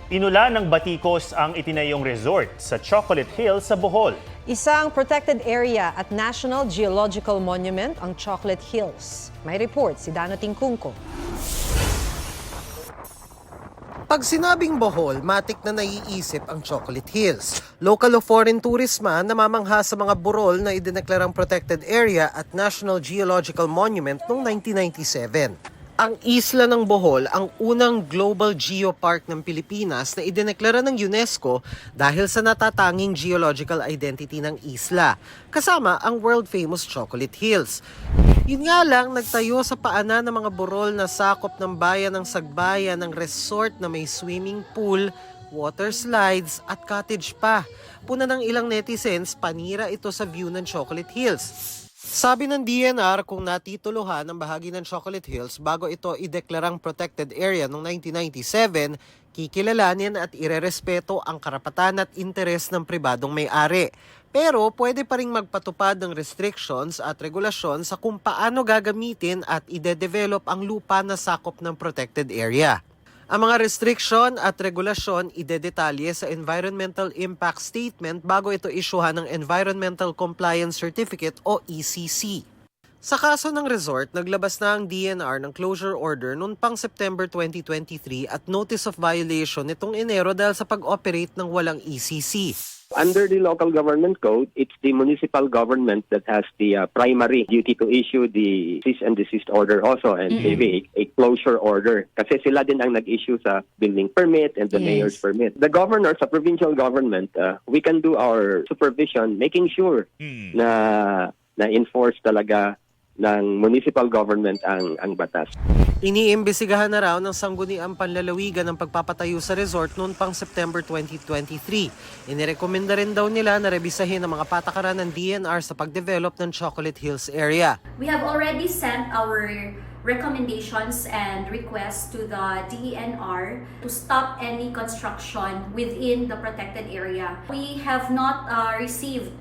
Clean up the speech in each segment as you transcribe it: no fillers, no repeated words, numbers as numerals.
Inulan ng batikos ang itinayong resort sa Chocolate Hills sa Bohol. Isang protected area at National Geological Monument ang Chocolate Hills. May report si Dano Tingkungko. Pag sinabing Bohol, matik na naiisip ang Chocolate Hills. Local o foreign tourist man namamangha sa mga burol na idineklarang protected area at National Geological Monument noong 1997. Ang isla ng Bohol ang unang global geopark ng Pilipinas na idineklara ng UNESCO dahil sa natatanging geological identity ng isla, kasama ang world-famous Chocolate Hills. Yun nga lang, nagtayo sa paanan ng mga burol na sakop ng bayan ng Sagbayan ng resort na may swimming pool, water slides at cottage pa. Puna ng ilang netizens, panira ito sa view ng Chocolate Hills. Sabi ng DNR, kung natituluhan ang bahagi ng Chocolate Hills bago ito ideklarang protected area noong 1997, kikilalanin at irerespeto ang karapatan at interes ng pribadong may-ari. Pero pwede pa ring magpatupad ng restrictions at regulasyon sa kung paano gagamitin at ide-develop ang lupa na sakop ng protected area. Ang mga restriction at regulasyon idedetalye sa Environmental Impact Statement bago ito isyuhan ng Environmental Compliance Certificate o ECC. Sa kaso ng resort, naglabas na ang DNR ng closure order noong pang September 2023 at notice of violation nitong Enero dahil sa pag-operate ng walang ECC. Under the local government code, it's the municipal government that has the primary duty to issue the cease and desist order also and maybe a closure order. Kasi sila din ang nag-issue sa building permit and the mayor's permit. The governor sa provincial government, we can do our supervision making sure na enforce talaga ng municipal government ang batas. Iniimbestigahan na raw ng sangguniang panlalawigan ng pagpapatayo sa resort noon pang September 2023. Inirekomenda rin daw nila na rebisahin ang mga patakaran ng DNR sa pagdevelop ng Chocolate Hills area. We have already sent our recommendations and requests to the DENR to stop any construction within the protected area. We have not received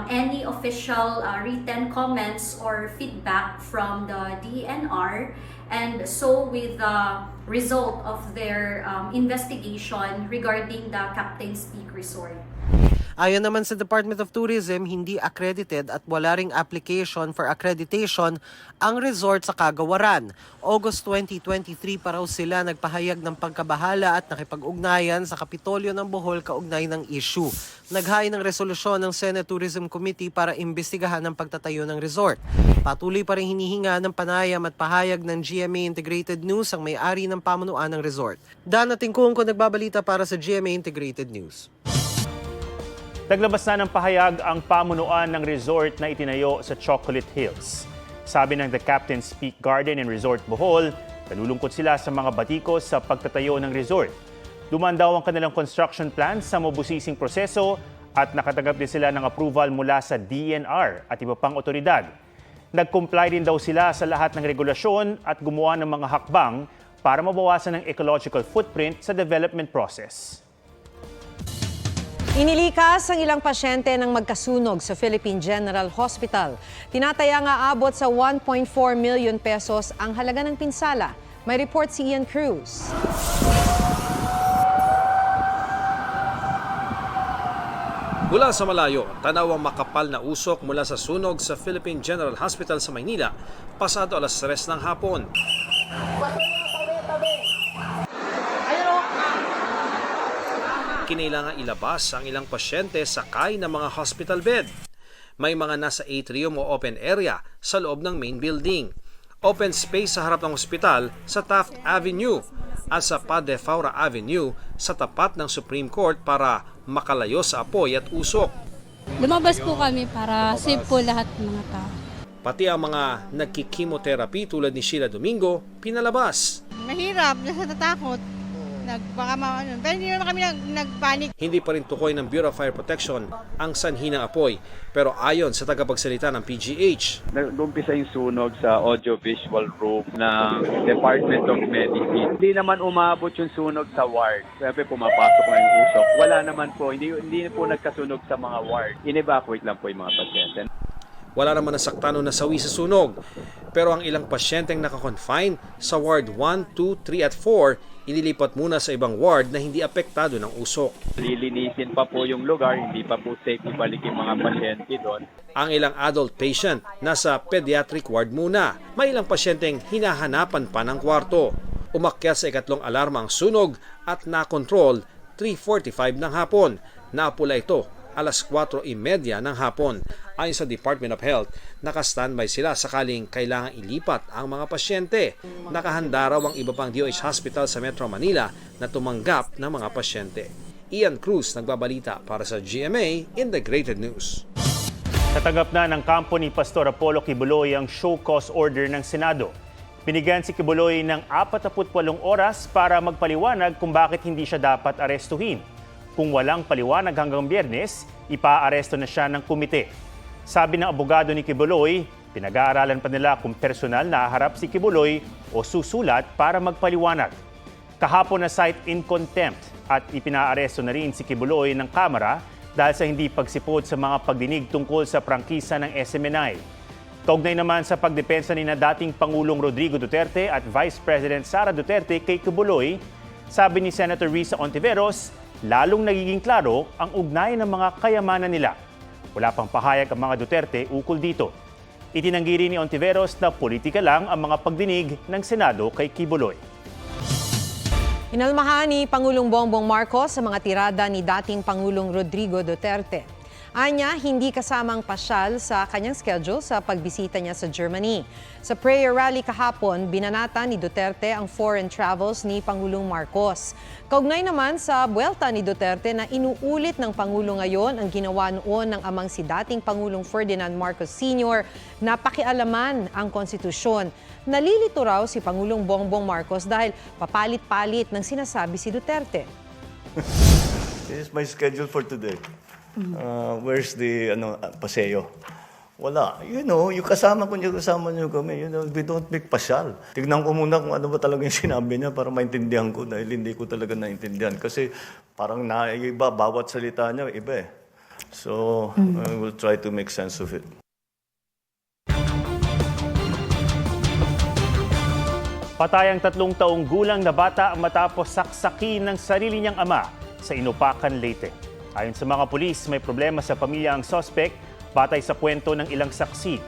any official written comments or feedback from the DENR, and so with the result of their investigation regarding the Captain's Peak Resort. Ayon naman sa Department of Tourism, hindi accredited at wala ring application for accreditation ang resort sa kagawaran. August 2023 pa raw sila nagpahayag ng pagkabahala at nakipag-ugnayan sa Kapitolyo ng Bohol kaugnay ng issue. Naghain ng resolusyon ng Senate Tourism Committee para imbestigahan ang pagtatayo ng resort. Patuloy pa rin hinihinga ng panayam at pahayag ng GMA Integrated News ang may-ari ng pamunuan ng resort. Dano Tingkungko, nagbabalita para sa GMA Integrated News. Naglabas na ng pahayag ang pamunuan ng resort na itinayo sa Chocolate Hills. Sabi ng The Captain's Peak Garden and Resort Bohol, nalulungkot sila sa mga batikos sa pagtatayo ng resort. Dumaan daw ang kanilang construction plan sa mabusising proseso at nakatanggap din sila ng approval mula sa DNR at iba pang otoridad. Nag-comply din daw sila sa lahat ng regulasyon at gumawa ng mga hakbang para mabawasan ang ecological footprint sa development process. Inilikas ang ilang pasyente ng magkasunog sa Philippine General Hospital. Tinataya nga abot sa 1.4 million pesos ang halaga ng pinsala. May report si Ian Cruz. Mula sa malayo, tanaw ang makapal na usok mula sa sunog sa Philippine General Hospital sa Maynila, pasado alas 3 ng hapon. Kinailangan ilabas ang ilang pasyente sakay ng mga hospital bed. May mga nasa atrium o open area sa loob ng main building. Open space sa harap ng ospital sa Taft Avenue at sa Padre Faura Avenue sa tapat ng Supreme Court para makalayo sa apoy at usok. Lumabas po kami para safe po lahat ng mga tao. Pati ang mga nagkikimotherapy tulad ni Sheila Domingo, pinalabas. Mahirap, natatakot. Pero hindi naman kami nagpanik. Hindi pa rin tukoy ng Bureau of Fire Protection ang sanhi ng apoy. Pero ayon sa tagapagsalita ng PGH, nag-umpisa yung sunog sa audiovisual room ng Department of Medicine. Hindi naman umabot yung sunog sa ward. Siyempre pumapasok na yung usok. Wala naman po, hindi po nagkasunog sa mga ward. In-evacuate lang po yung mga pasyente. Wala naman nasaktan o nasawi sa sunog. Pero ang ilang pasyenteng nakakonfine sa Ward 1, 2, 3 at 4, Inilipat muna sa ibang ward na hindi apektado ng usok. Lilinisin pa po yung lugar, hindi pa po safe ibalik yung mga pasyente doon. Ang ilang adult patient nasa pediatric ward muna. May ilang pasyenteng hinahanapan pa ng kwarto. Umakyat sa ikatlong alarma ang sunog at nakontrol 3:45 ng hapon. Napula ito alas 4:30 ng hapon. Ayon sa Department of Health, naka-standby sila sakaling kailangang ilipat ang mga pasyente. Nakahanda raw ang iba pang DOH hospital sa Metro Manila na tumanggap ng mga pasyente. Ian Cruz nagbabalita para sa GMA Integrated News. Natanggap na ng kampo ni Pastor Apollo Kibuloy ang show cause order ng Senado. Binigyan si Kibuloy ng 48 oras para magpaliwanag kung bakit hindi siya dapat arestuhin. Kung walang paliwanag hanggang Biyernes, ipaaresto na siya ng komite. Sabi ng abogado ni Kibuloy, pinag-aaralan pa nila kung personal na harap si Kibuloy o susulat para magpaliwanag. Kahapon na cite in contempt at ipinaaresto na rin si Kibuloy ng Kamara dahil sa hindi pagsipot sa mga pagdinig tungkol sa prangkisa ng SMNI. Kaugnay naman sa pagdepensa ni na dating Pangulong Rodrigo Duterte at Vice President Sara Duterte kay Kibuloy, sabi ni Senator Risa Ontiveros, lalong nagiging klaro ang ugnayan ng mga kayamanan nila. Wala pang pahayag ang mga Duterte ukol dito. Itinanggi rin ni Ontiveros na politika lang ang mga pagdinig ng Senado kay Kibuloy. Inalmahan ni Pangulong Bongbong Marcos sa mga tirada ni dating Pangulong Rodrigo Duterte. Anya, hindi kasamang pasyal sa kanyang schedule sa pagbisita niya sa Germany. Sa prayer rally kahapon, binanata ni Duterte ang foreign travels ni Pangulong Marcos. Kaugnay naman sa buwelta ni Duterte na inuulit ng Pangulo ngayon ang ginawa noon ng amang si dating Pangulong Ferdinand Marcos Sr. na pakialaman ang konstitusyon. Nalilito raw si Pangulong Bongbong Marcos dahil papalit-palit ng sinasabi si Duterte. This is my schedule for today. Where's the paseo? Wala. Yung kasama niyo kami. We don't make pasyal. Tignan ko muna kung ano ba talaga yung sinabi niya para maintindihan ko dahil hindi ko talaga naintindihan. Kasi parang naiba, bawat salita niya, iba eh. So, I will try to make sense of it. Patay ang 3 taong gulang na bata matapos saksakin ng sarili niyang ama sa Inupacan, Leyte. Ayon sa mga pulis, may problema sa pamilya ang suspect batay sa kwento ng ilang saksi.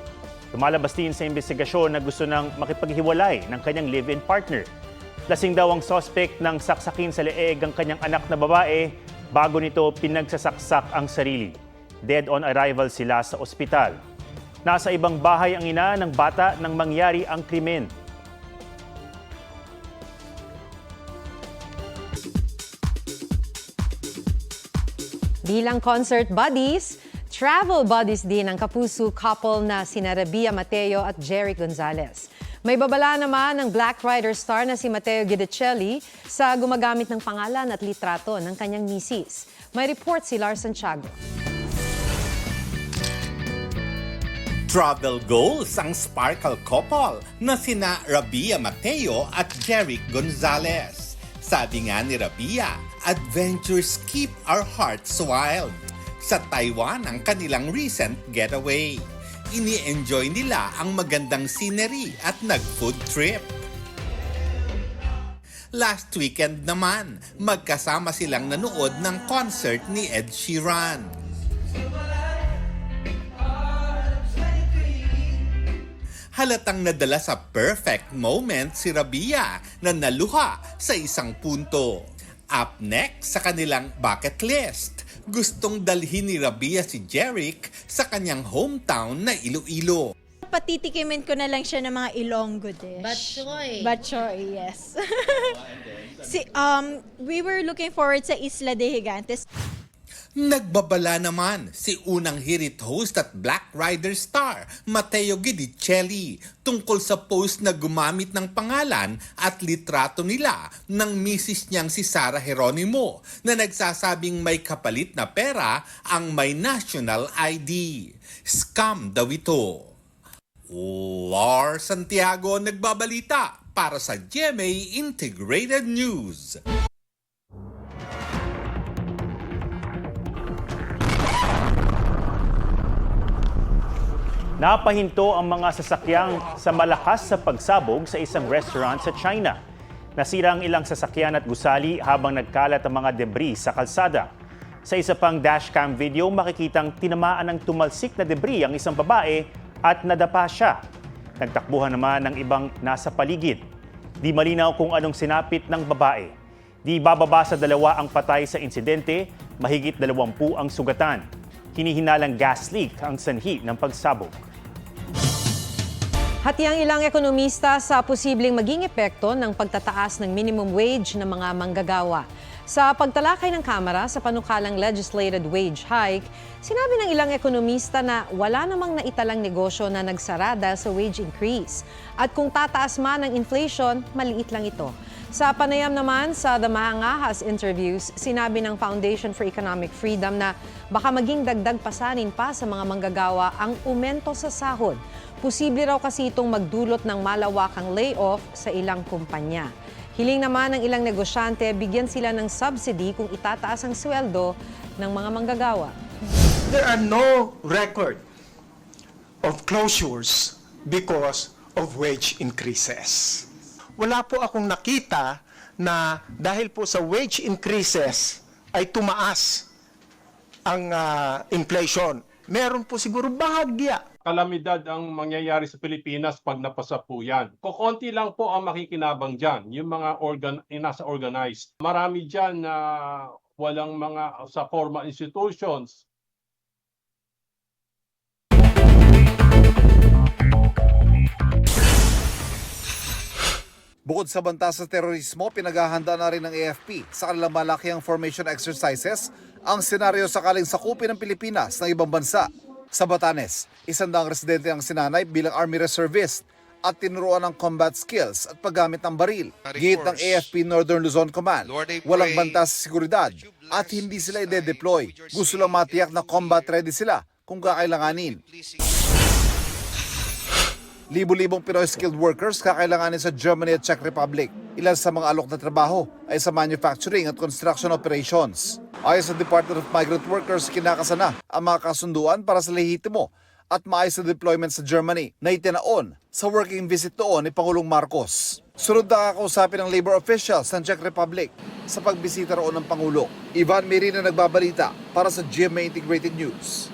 Lumalabas din sa investigasyon na gusto nang makipaghiwalay ng kanyang live-in partner. Lasing daw ang suspect nang saksakin sa leeg ang kanyang anak na babae bago nito pinagsasaksak ang sarili. Dead on arrival sila sa ospital. Nasa ibang bahay ang ina ng bata nang mangyari ang krimen. Bilang concert buddies, travel buddies din ang kapuso couple na sina Rabia Mateo at Jeric Gonzalez. May babala naman ng Black Rider star na si Mateo Guidicelli sa gumagamit ng pangalan at litrato ng kanyang misis. May report si Lars Santiago. Travel goals ang sparkle couple na sina Rabia Mateo at Jeric Gonzalez. Sabi nga ni Rabia, adventures keep our hearts wild. Sa Taiwan ang kanilang recent getaway. Ini-enjoy nila ang magandang scenery at nag-food trip. Last weekend naman, magkasama silang nanood ng concert ni Ed Sheeran. Halatang nadala sa perfect moment si Rabia na naluha sa isang punto. Up next sa kanilang bucket list, gustong dalhin ni Rabia si Jeric sa kanyang hometown na Iloilo. Patitikimin ko na lang siya ng mga Ilonggo dish. Batchoy, yes. We were looking forward sa Isla de Gigantes. Nagbabala naman si unang hirit host at Black Rider star Mateo Guidicelli tungkol sa post na gumamit ng pangalan at litrato nila ng misis niyang si Sara Geronimo na nagsasabing may kapalit na pera ang may national ID. Scam daw ito. Lars Santiago nagbabalita para sa GMA Integrated News. Napahinto ang mga sasakyang sa malakas sa pagsabog sa isang restaurant sa China. Nasira ang ilang sasakyan at gusali habang nagkalat ang mga debris sa kalsada. Sa isa pang dashcam video, makikitang tinamaan ng tumalsik na debris ang isang babae at nadapa siya. Nagtakbuhan naman ng ibang nasa paligid. Di malinaw kung anong sinapit ng babae. Di bababa sa 2 ang patay sa insidente, mahigit 20 ang sugatan. Hinihinalang gas leak ang sanhi ng pagsabog. Hati ang ilang ekonomista sa posibleng maging epekto ng pagtataas ng minimum wage ng mga manggagawa. Sa pagtalakay ng Kamara sa panukalang legislated wage hike, sinabi ng ilang ekonomista na wala namang naitalang negosyo na nagsara dahil sa wage increase. At kung tataas man ang inflation, maliit lang ito. Sa panayam naman sa The Mahangahas interviews, sinabi ng Foundation for Economic Freedom na baka maging dagdag pasanin pa sa mga manggagawa ang umento sa sahod. Posible raw kasi itong magdulot ng malawakang layoff sa ilang kumpanya. Hiling naman ng ilang negosyante, bigyan sila ng subsidy kung itataas ang sweldo ng mga manggagawa. There are no record of closures because of wage increases. Wala po akong nakita na dahil po sa wage increases ay tumaas ang inflation. Meron po siguro bahagya. Kalamidad ang mangyayari sa Pilipinas pag napasa po yan. Kukunti lang po ang makikinabang dyan, yung mga nasa organized. Marami dyan na walang mga sa formal institutions. Bukod sa banta sa terorismo, pinaghahanda na rin ng AFP sa kanilang malakihang formation exercises ang senaryo sakaling sakupin ng Pilipinas ng ibang bansa. Sa Batanes, 100 residente ang sinanay bilang Army Reservist at tinuruan ng combat skills at paggamit ng baril. Gihit ng AFP Northern Luzon Command, walang banta sa seguridad at hindi sila ide-deploy. Gusto lang matiyak na combat ready sila kung kakailanganin. Libo-libong Pinoy skilled workers kakailanganin sa Germany at Czech Republic. Ilan sa mga alok na trabaho ay sa manufacturing at construction operations. Ayon sa Department of Migrant Workers, kinakasana ang mga kasunduan para sa lehitimo at maayos na deployment sa Germany na itinaon sa working visit doon ni Pangulong Marcos. Sunod na kakausapin ng labor officials ng Czech Republic sa pagbisita roon ng Pangulo. Ivan Merino nagbabalita para sa GMA Integrated News.